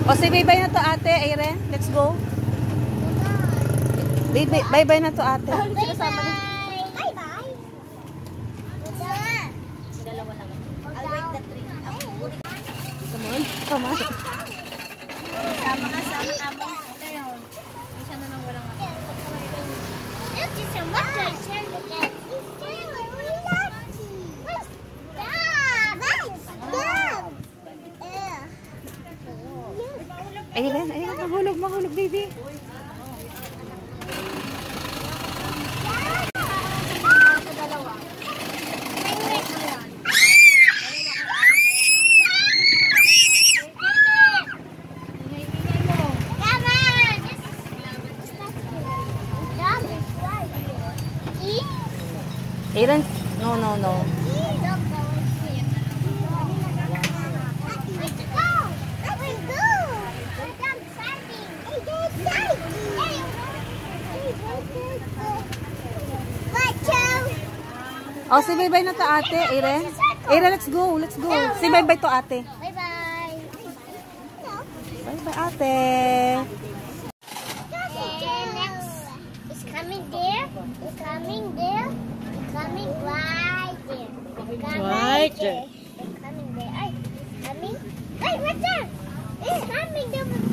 O say bye-bye na to ate, Airen. Let's go. Bye-bye na to ate. Bye-bye. Bye-bye. Dalawa lang. I'll wait the three. Come on. Come on. Sama ka mo. Isa na lang walang ako. Look, it's a water. Airen, mahulog, baby. Airen, no. Oh, say bye-bye na to ate, Airen. Airen, let's go. Say bye-bye to ate. Bye-bye. Bye-bye ate. Next is coming there. It's coming there. It's coming right there. Right there. It's coming there. Ay, coming. Wait, what's that? It's coming there.